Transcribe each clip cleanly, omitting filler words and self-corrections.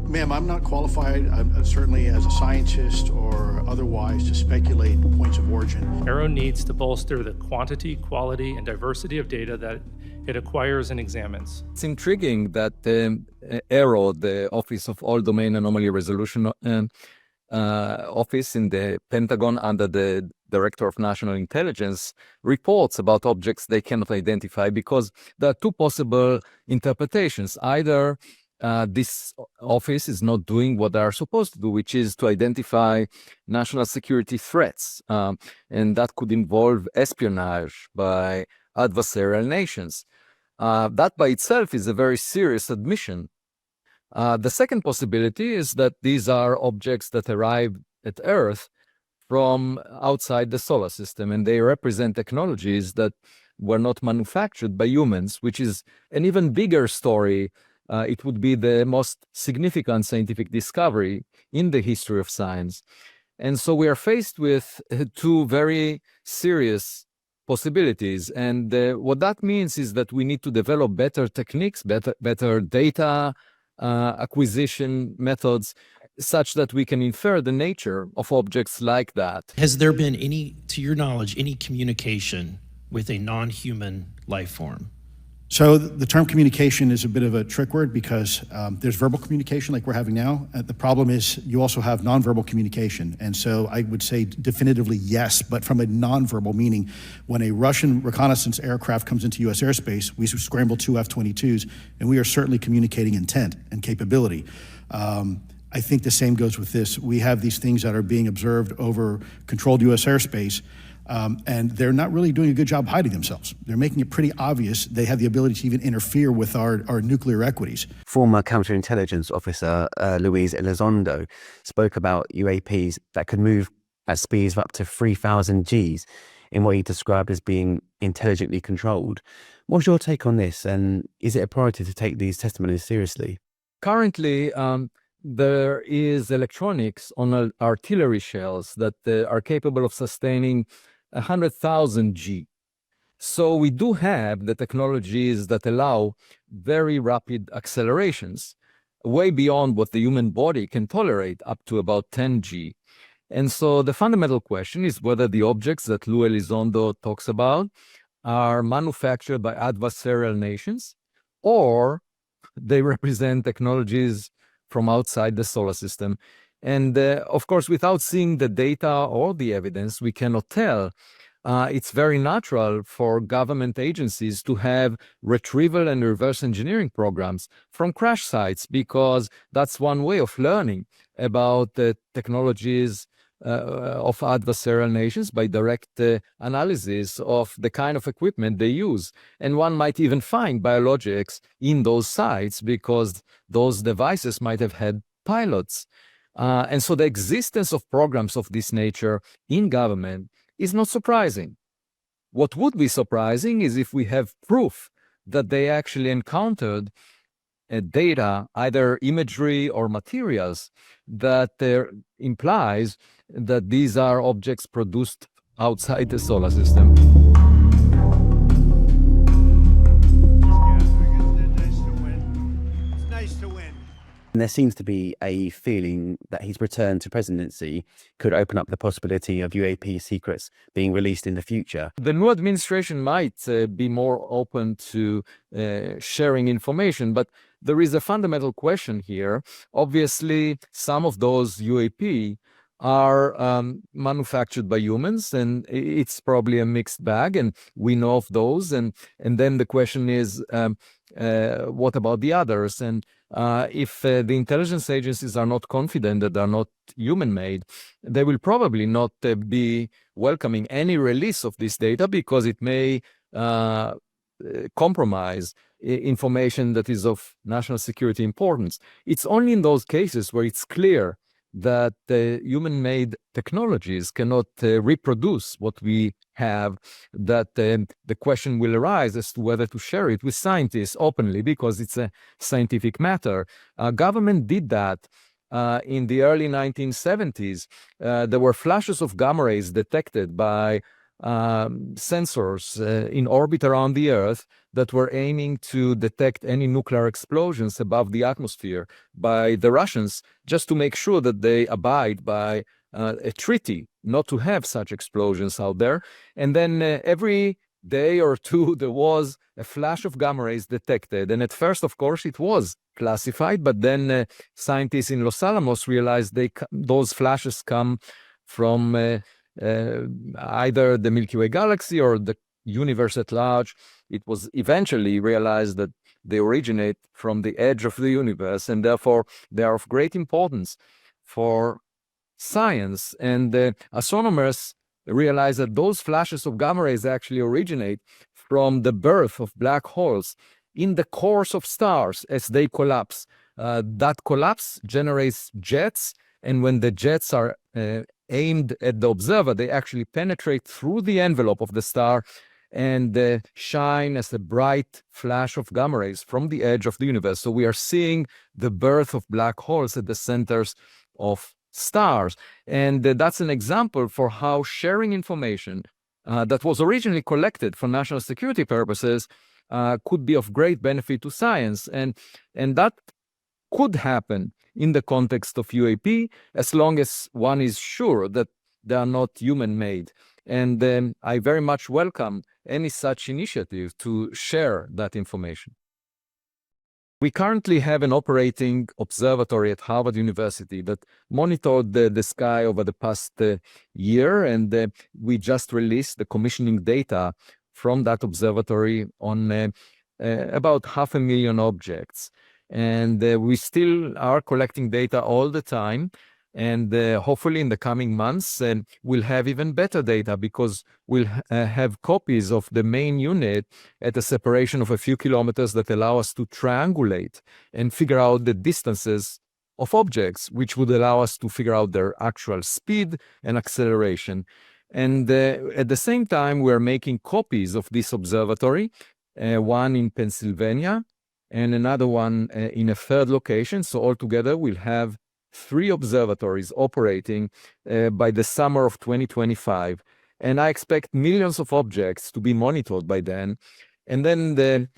Ma'am, I'm not qualified, certainly as a scientist or otherwise, to speculate points of origin. AARO needs to bolster the quantity, quality, and diversity of data that it acquires and examines. It's intriguing that AARO, the Office of All-domain Anomaly Resolution Office in the Pentagon under the Director of National Intelligence, reports about objects they cannot identify because there are two possible interpretations. Either this office is not doing what they are supposed to do, which is to identify national security threats, and that could involve espionage by adversarial nations. That by itself is a very serious admission. The second possibility is that these are objects that arrived at Earth from outside the solar system, and they represent technologies that were not manufactured by humans, which is an even bigger story. It would be the most significant scientific discovery in the history of science. And so we are faced with two very serious possibilities. And what that means is that we need to develop better techniques, better data acquisition methods, such that we can infer the nature of objects like that. Has there been any, to your knowledge, any communication with a non-human life form? So the term communication is a bit of a trick word because there's verbal communication like we're having now. The problem is you also have nonverbal communication. And so I would say definitively yes, but from a nonverbal meaning, when a Russian reconnaissance aircraft comes into US airspace, we scramble two F-22s, and we are certainly communicating intent and capability. I think the same goes with this. We have these things that are being observed over controlled US airspace, and they're not really doing a good job hiding themselves. They're making it pretty obvious they have the ability to even interfere with our nuclear equities. Former counterintelligence officer Luis Elizondo spoke about UAPs that could move at speeds of up to 3,000 Gs in what he described as being intelligently controlled. What's your take on this, and is it a priority to take these testimonies seriously? Currently, there is electronics on artillery shells that are capable of sustaining 100,000 G. So we do have the technologies that allow very rapid accelerations, way beyond what the human body can tolerate, up to about 10 G. And so the fundamental question is whether the objects that Luis Elizondo talks about are manufactured by adversarial nations, or they represent technologies from outside the solar system. And of course, without seeing the data or the evidence, we cannot tell. It's very natural for government agencies to have retrieval and reverse engineering programs from crash sites, because that's one way of learning about the technologies of adversarial nations by direct analysis of the kind of equipment they use. And one might even find biologics in those sites because those devices might have had pilots. And so the existence of programs of this nature in government is not surprising. What would be surprising is if we have proof that they actually encountered data, either imagery or materials, that implies that these are objects produced outside the solar system. It's nice to win. And there seems to be a feeling that his return to presidency could open up the possibility of UAP secrets being released in the future. The new administration might be more open to sharing information, but there is a fundamental question here. Obviously, some of those UAP are manufactured by humans, and it's probably a mixed bag, and we know of those. And then the question is, what about the others? And if the intelligence agencies are not confident that they're not human-made, they will probably not be welcoming any release of this data, because it may compromise information that is of national security importance. It's only in those cases where it's clear that human-made technologies cannot reproduce what we have, that the question will arise as to whether to share it with scientists openly, because it's a scientific matter. Government did that in the early 1970s. There were flashes of gamma rays detected by sensors in orbit around the Earth that were aiming to detect any nuclear explosions above the atmosphere by the Russians, just to make sure that they abide by a treaty not to have such explosions out there. And then every day or two, there was a flash of gamma rays detected. And at first, of course, it was classified, but then scientists in Los Alamos realized those flashes come from either the Milky Way galaxy or the universe at large. It was eventually realized that they originate from the edge of the universe, and therefore they are of great importance for science. And astronomers realize that those flashes of gamma rays actually originate from the birth of black holes in the cores of stars as they collapse. That collapse generates jets, and when the jets are aimed at the observer, they actually penetrate through the envelope of the star and shine as a bright flash of gamma rays from the edge of the universe. So we are seeing the birth of black holes at the centers of stars. And that's an example for how sharing information that was originally collected for national security purposes could be of great benefit to science. And that could happen in the context of UAP, as long as one is sure that they are not human-made. And I very much welcome any such initiative to share that information. We currently have an operating observatory at Harvard University that monitored the sky over the past year, and we just released the commissioning data from that observatory on about 500,000 objects. And we still are collecting data all the time. And hopefully in the coming months, we'll have even better data, because we'll have copies of the main unit at a separation of a few kilometers that allow us to triangulate and figure out the distances of objects, which would allow us to figure out their actual speed and acceleration. And at the same time, we're making copies of this observatory, one in Pennsylvania and another one in a third location. So altogether, we'll have 3 observatories operating by the summer of 2025. And I expect millions of objects to be monitored by then. And then the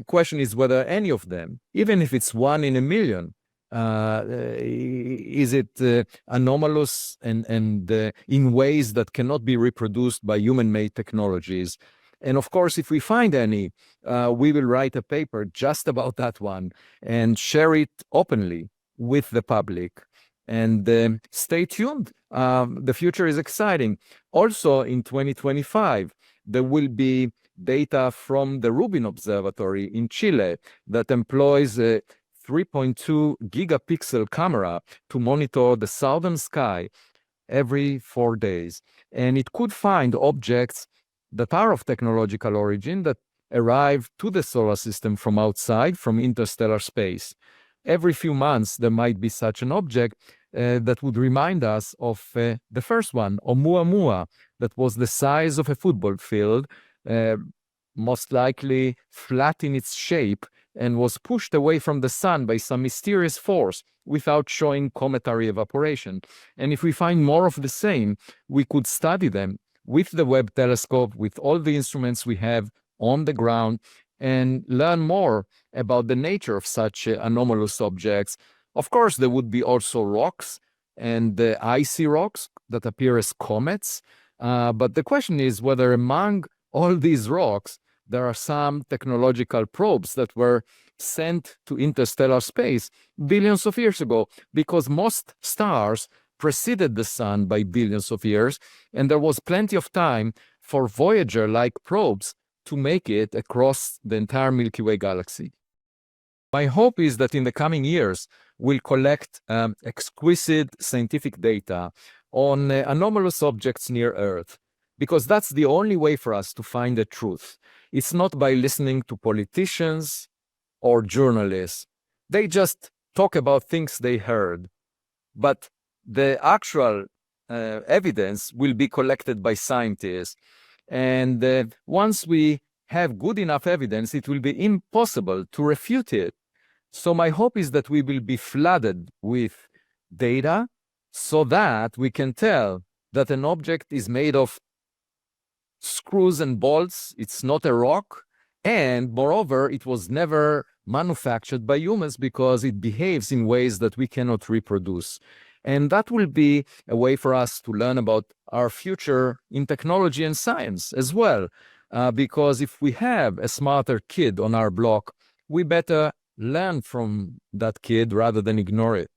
question is whether any of them, even if it's 1 in a million, is it anomalous and in ways that cannot be reproduced by human-made technologies? And of course, if we find any, we will write a paper just about that one and share it openly with the public. And stay tuned. The future is exciting. Also, in 2025, there will be data from the Rubin Observatory in Chile that employs a 3.2 gigapixel camera to monitor the southern sky every 4 days. And it could find objects that are of technological origin that arrive to the solar system from outside, from interstellar space. Every few months, there might be such an object that would remind us of the first one, Oumuamua, that was the size of a football field, most likely flat in its shape, and was pushed away from the sun by some mysterious force without showing cometary evaporation. And if we find more of the same, we could study them with the Webb telescope, with all the instruments we have on the ground, and learn more about the nature of such anomalous objects. Of course, there would be also rocks and icy rocks that appear as comets. But the question is whether among all these rocks, there are some technological probes that were sent to interstellar space billions of years ago, because most stars preceded the sun by billions of years, and there was plenty of time for Voyager-like probes to make it across the entire Milky Way galaxy. My hope is that in the coming years, we'll collect exquisite scientific data on anomalous objects near Earth, because that's the only way for us to find the truth. It's not by listening to politicians or journalists. They just talk about things they heard. But the actual evidence will be collected by scientists. And once we have good enough evidence, it will be impossible to refute it. So my hope is that we will be flooded with data so that we can tell that an object is made of screws and bolts. It's not a rock. And moreover, it was never manufactured by humans because it behaves in ways that we cannot reproduce. And that will be a way for us to learn about our future in technology and science as well. Because if we have a smarter kid on our block, we better learn from that kid rather than ignore it.